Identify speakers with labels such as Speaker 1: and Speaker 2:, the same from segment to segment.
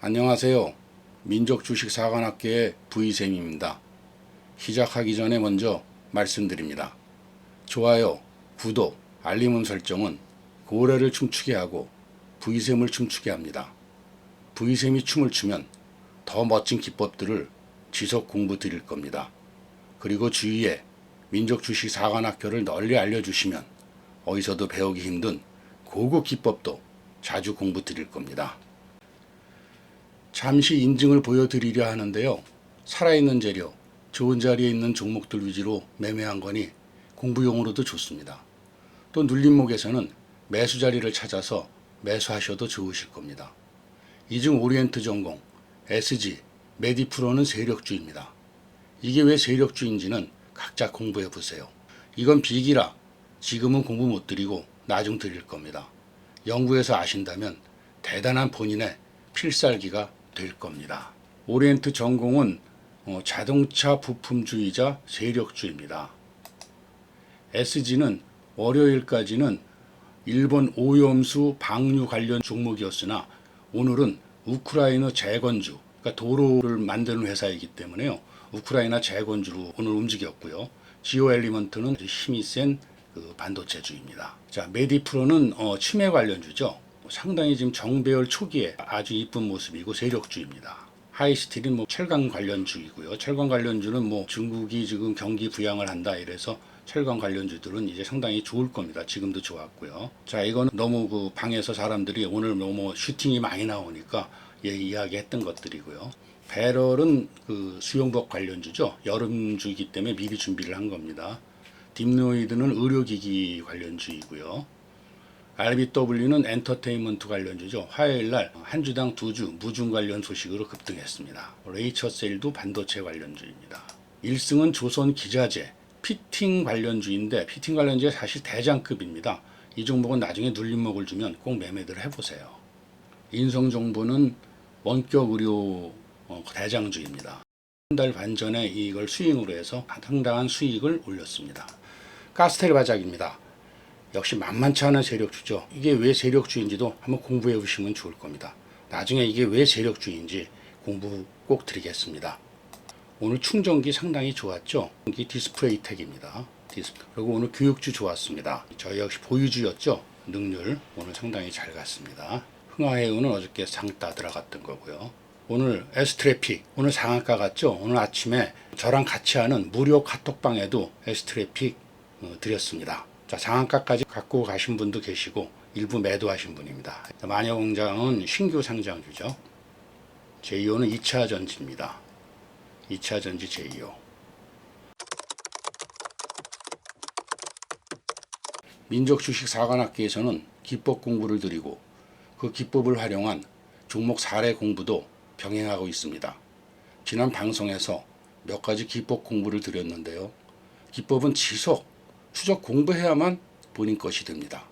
Speaker 1: 안녕하세요. 민족주식사관학교의 V쌤입니다. 시작하기 전에 먼저 말씀드립니다. 좋아요, 구독, 알림 설정은 고래를 춤추게 하고 V쌤을 춤추게 합니다. V쌤이 춤을 추면 더 멋진 기법들을 지속 공부 드릴 겁니다. 그리고 주위에 민족주식사관학교를 널리 알려주시면 어디서도 배우기 힘든 고급 기법도 자주 공부 드릴 겁니다. 잠시 인증을 보여드리려 하는데요. 살아있는 재료, 좋은 자리에 있는 종목들 위주로 매매한 거니 공부용으로도 좋습니다. 또 눌림목에서는 매수 자리를 찾아서 매수하셔도 좋으실 겁니다. 이중 오리엔트 전공, SG, 메디프로는 세력주입니다. 이게 왜 세력주인지는 각자 공부해 보세요. 이건 비기라 지금은 공부 못 드리고 나중 드릴 겁니다. 연구해서 아신다면 대단한 본인의 필살기가 될 겁니다. 오리엔트 전공은 자동차 부품주이자 세력주입니다. SG는 월요일까지는 일본 오염수 방류 관련 종목이었으나 오늘은 우크라이나 재건주, 그러니까 도로를 만드는 회사이기 때문에요. 우크라이나 재건주로 오늘 움직였고요. 지오 엘리먼트는 힘이 센 반도체주입니다. 자, 메디프로는 치매 관련주죠. 상당히 지금 정배열 초기에 아주 이쁜 모습이고 세력주입니다. 하이스틸은 철강 관련주이고요. 철강 관련주는 중국이 지금 경기 부양을 한다 이래서 철강 관련주들은 이제 상당히 좋을 겁니다. 지금도 좋았고요. 자, 이거는 너무 방에서 사람들이 오늘 너무 슈팅이 많이 나오니까 이야기했던 것들이고요. 배럴은 수용복 관련주죠. 여름주이기 때문에 미리 준비를 한 겁니다. 딥노이드는 의료기기 관련주이고요. RBW는 엔터테인먼트 관련주죠. 화요일날 한 주당 2주 무중 관련 소식으로 급등했습니다. 레이처셀도 반도체 관련주입니다. 1승은 조선기자재 피팅 관련주인데 피팅 관련주가 사실 대장급입니다. 이 종목은 나중에 눌림목을 주면 꼭 매매들 해보세요. 인성정보는 원격 의료 대장주입니다. 한 달 반 전에 이걸 수익으로 해서 상당한 수익을 올렸습니다. 가스텔 바작입니다. 역시 만만치 않은 세력주죠. 이게 왜 세력주인지도 한번 공부해 보시면 좋을 겁니다. 나중에 이게 왜 세력주인지 공부 꼭 드리겠습니다. 오늘 충전기 상당히 좋았죠. 이 디스플레이 텍입니다. 그리고 오늘 교육주 좋았습니다. 저희 역시 보유주였죠. 능률 오늘 상당히 잘 갔습니다. 흥하해운은 어저께 상따 들어갔던 거고요. 오늘 S트래픽 오늘 상한가 갔죠. 오늘 아침에 저랑 같이 하는 무료 카톡방에도 S트래픽 드렸습니다. 자, 상한가까지 갖고 가신 분도 계시고 일부 매도하신 분입니다. 마녀공장은 신규 상장주죠. 제이오는 2차 전지입니다. 2차 전지 제이오. 민족주식사관학교에서는 기법 공부를 드리고 그 기법을 활용한 종목 사례 공부도 병행하고 있습니다. 지난 방송에서 몇 가지 기법 공부를 드렸는데요. 기법은 지속, 추적 공부해야만 본인 것이 됩니다.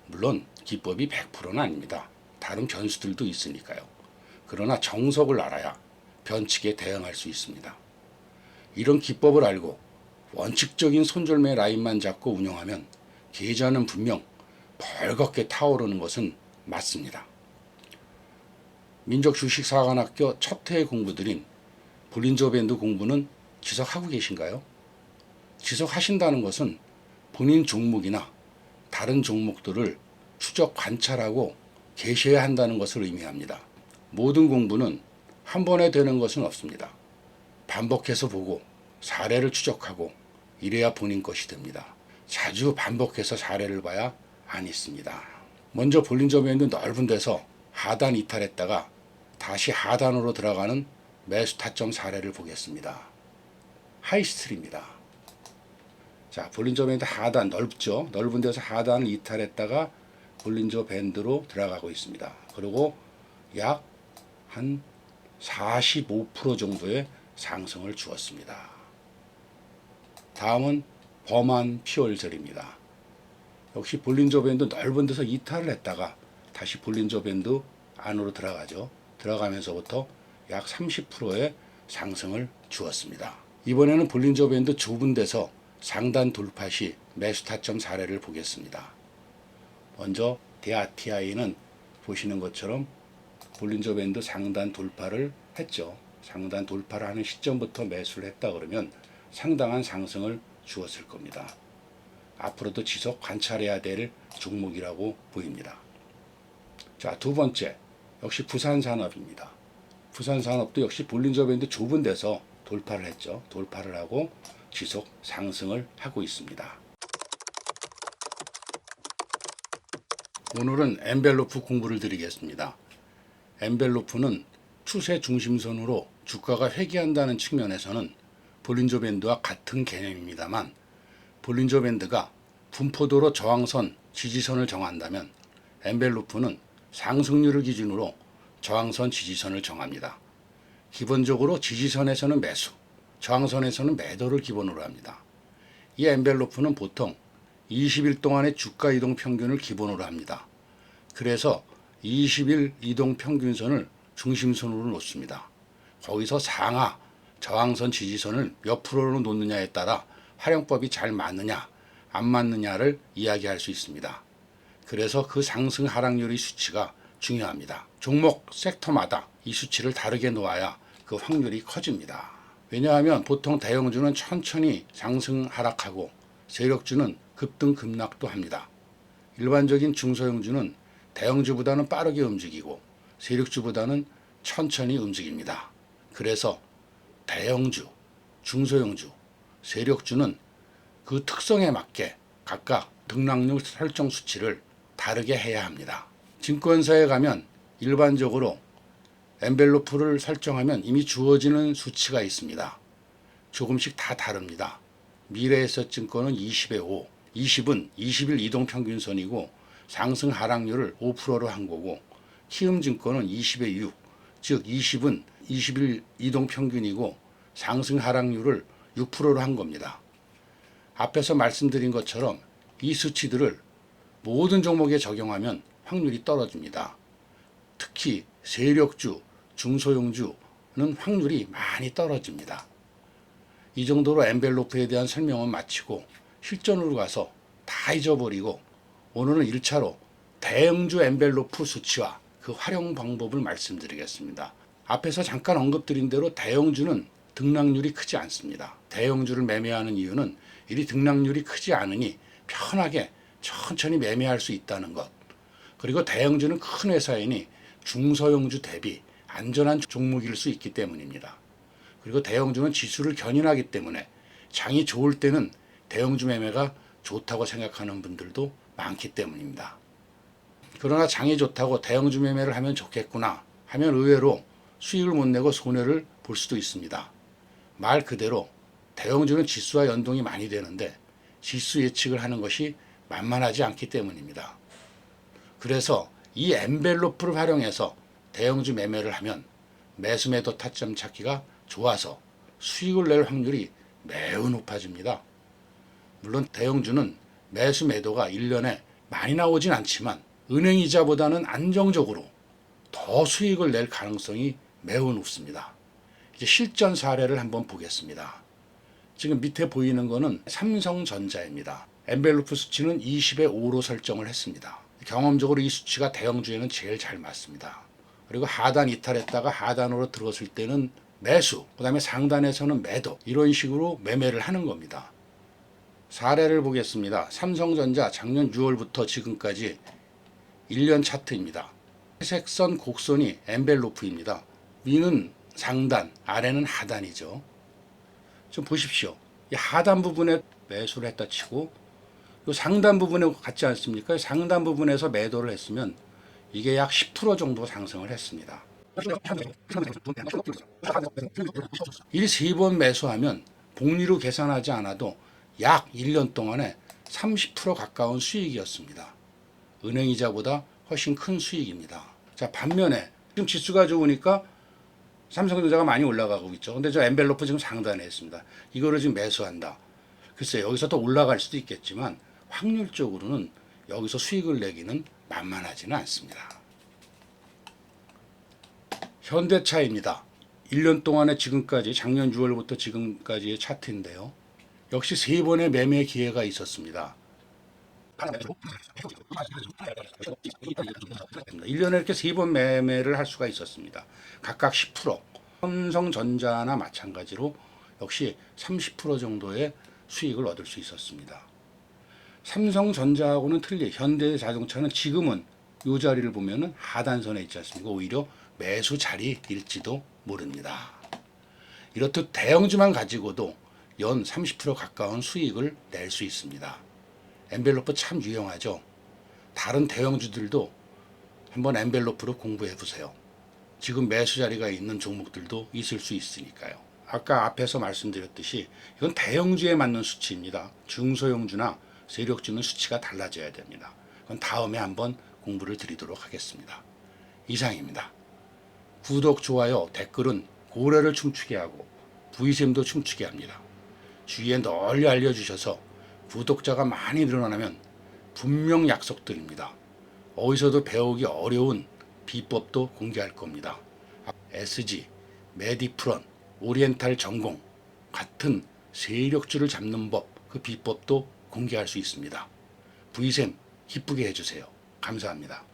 Speaker 1: 물론 기법이 100%는 아닙니다. 다른 변수들도 있으니까요. 그러나 정석을 알아야 변칙에 대응할 수 있습니다. 이런 기법을 알고 원칙적인 손절매 라인만 잡고 운영하면 계좌는 분명 벌겋게 타오르는 것은 맞습니다. 민족주식사관학교 첫 해 공부드린 볼린저 밴드 공부는 지속하고 계신가요? 지속하신다는 것은 본인 종목이나 다른 종목들을 추적 관찰하고 계셔야 한다는 것을 의미합니다. 모든 공부는 한 번에 되는 것은 없습니다. 반복해서 보고 사례를 추적하고 이래야 본인 것이 됩니다. 자주 반복해서 사례를 봐야 안 있습니다. 먼저 볼린저 밴드 넓은 데서 하단 이탈했다가 다시 하단으로 들어가는 매수 타점 사례를 보겠습니다. 하이스틸입니다. 자, 볼린저 밴드 하단 넓죠. 넓은 데서 하단을 이탈했다가 볼린저 밴드로 들어가고 있습니다. 그리고 약 한 45% 정도의 상승을 주었습니다. 다음은 범한 퓨얼젤입니다. 역시 볼린저 밴드 넓은 데서 이탈을 했다가 다시 볼린저 밴드 안으로 들어가죠. 들어가면서부터 약 30%의 상승을 주었습니다. 이번에는 볼린저 밴드 좁은 데서 상단 돌파 시 매수 타점 사례를 보겠습니다. 먼저 DRTI는 보시는 것처럼 볼린저 밴드 상단 돌파를 했죠. 상단 돌파를 하는 시점부터 매수를 했다 그러면 상당한 상승을 주었을 겁니다. 앞으로도 지속 관찰해야 될 종목이라고 보입니다. 자, 두 번째, 역시 부산산업입니다. 부산산업도 역시 볼린저 밴드 좁은 데서 돌파를 했죠. 돌파를 하고 지속 상승을 하고 있습니다. 오늘은 엔벨로프 공부를 드리겠습니다. 엔벨로프는 추세 중심선으로 주가가 회귀한다는 측면에서는 볼린저 밴드와 같은 개념입니다만, 볼린저 밴드가 분포도로 저항선, 지지선을 정한다면 엔벨로프는 상승률을 기준으로 저항선, 지지선을 정합니다. 기본적으로 지지선에서는 매수, 저항선에서는 매도를 기본으로 합니다. 이 엔벨로프는 보통 20일 동안의 주가 이동 평균을 기본으로 합니다. 그래서 20일 이동 평균선을 중심선으로 놓습니다. 거기서 상하, 저항선, 지지선을 몇 프로로 놓느냐에 따라 활용법이 잘 맞느냐, 안 맞느냐를 이야기할 수 있습니다. 그래서 그 상승 하락률의 수치가 중요합니다. 종목 섹터마다 이 수치를 다르게 놓아야 그 확률이 커집니다. 왜냐하면 보통 대형주는 천천히 상승 하락하고 세력주는 급등 급락도 합니다. 일반적인 중소형주는 대형주보다는 빠르게 움직이고 세력주보다는 천천히 움직입니다. 그래서 대형주, 중소형주, 세력주는 그 특성에 맞게 각각 등락률 설정 수치를 다르게 해야 합니다. 증권사에 가면 일반적으로 엔벨로프를 설정하면 이미 주어지는 수치가 있습니다. 조금씩 다 다릅니다. 미래에셋증권은 20에 5, 20은 20일 이동평균선이고 상승 하락률을 5%로 한 거고, 키움증권은 20에 6, 즉 20은 20일 이동평균이고 상승 하락률을 6%로 한 겁니다. 앞에서 말씀드린 것처럼 이 수치들을 모든 종목에 적용하면 확률이 떨어집니다. 특히 세력주, 중소형주는 확률이 많이 떨어집니다. 이 정도로 엔벨로프에 대한 설명은 마치고 실전으로 가서 다 잊어버리고 오늘은 1차로 대형주 엔벨로프 수치와 그 활용 방법을 말씀드리겠습니다. 앞에서 잠깐 언급드린 대로 대형주는 등락률이 크지 않습니다. 대형주를 매매하는 이유는 이리 등락률이 크지 않으니 편하게 천천히 매매할 수 있다는 것. 그리고 대형주는 큰 회사이니 중소형주 대비 안전한 종목일 수 있기 때문입니다. 그리고 대형주는 지수를 견인하기 때문에 장이 좋을 때는 대형주 매매가 좋다고 생각하는 분들도 많기 때문입니다. 그러나 장이 좋다고 대형주 매매를 하면 좋겠구나 하면 의외로 수익을 못 내고 손해를 볼 수도 있습니다. 말 그대로 대형주는 지수와 연동이 많이 되는데 지수 예측을 하는 것이 만만하지 않기 때문입니다. 그래서 이 엔벨로프를 활용해서 대형주 매매를 하면 매수 매도 타점 찾기가 좋아서 수익을 낼 확률이 매우 높아집니다. 물론 대형주는 매수 매도가 1년에 많이 나오진 않지만 은행이자보다는 안정적으로 더 수익을 낼 가능성이 매우 높습니다. 이제 실전 사례를 한번 보겠습니다. 지금 밑에 보이는 거는 삼성전자입니다. 엔벨로프 수치는 20에 5로 설정을 했습니다. 경험적으로 이 수치가 대형주에는 제일 잘 맞습니다. 그리고 하단 이탈했다가 하단으로 들어갔을 때는 매수, 그 다음에 상단에서는 매도, 이런 식으로 매매를 하는 겁니다. 사례를 보겠습니다. 삼성전자 작년 6월부터 지금까지 1년 차트입니다. 회색선 곡선이 엔벨로프입니다. 위는 상단, 아래는 하단이죠. 좀 보십시오. 이 하단 부분에 매수를 했다 치고 이 상단 부분에 같지 않습니까? 상단 부분에서 매도를 했으면 이게 약 10% 정도 상승을 했습니다. 이 세 번 매수하면 복리로 계산하지 않아도 약 1년 동안에 30% 가까운 수익이었습니다. 은행이자보다 훨씬 큰 수익입니다. 자, 반면에 지금 지수가 좋으니까 삼성전자가 많이 올라가고 있죠. 근데 저 엔벨로프 지금 상단에 있습니다. 이거를 지금 매수한다. 글쎄 여기서 더 올라갈 수도 있겠지만 확률적으로는 여기서 수익을 내기는 만만하지는 않습니다. 현대차입니다. 1년 동안에 지금까지 작년 6월부터 지금까지의 차트인데요. 역시 세 번의 매매 기회가 있었습니다. 일년에 이렇게 세 번 매매를 할 수가 있었습니다. 각각 10%. 삼성전자나 마찬가지로 역시 30% 정도의 수익을 얻을 수 있었습니다. 삼성전자하고는 틀리 현대자동차는 지금은 이 자리를 보면은 하단선에 있지 않습니까? 오히려 매수 자리일지도 모릅니다. 이렇듯 대형주만 가지고도 연 30% 가까운 수익을 낼 수 있습니다. 엔벨로프 참 유용하죠. 다른 대형주들도 한번 엔벨로프로 공부해 보세요. 지금 매수 자리가 있는 종목들도 있을 수 있으니까요. 아까 앞에서 말씀드렸듯이 이건 대형주에 맞는 수치입니다. 중소형주나 세력주는 수치가 달라져야 됩니다. 그건 다음에 한번 공부를 드리도록 하겠습니다. 이상입니다. 구독, 좋아요, 댓글은 고래를 춤추게 하고 V샘도 춤추게 합니다. 주위에 널리 알려주셔서 구독자가 많이 늘어나면 분명 약속드립니다. 어디서도 배우기 어려운 비법도 공개할 겁니다. SG, 메디프론, 오리엔탈 전공 같은 세력주를 잡는 법, 그 비법도 공개할 수 있습니다. V샘 기쁘게 해주세요. 감사합니다.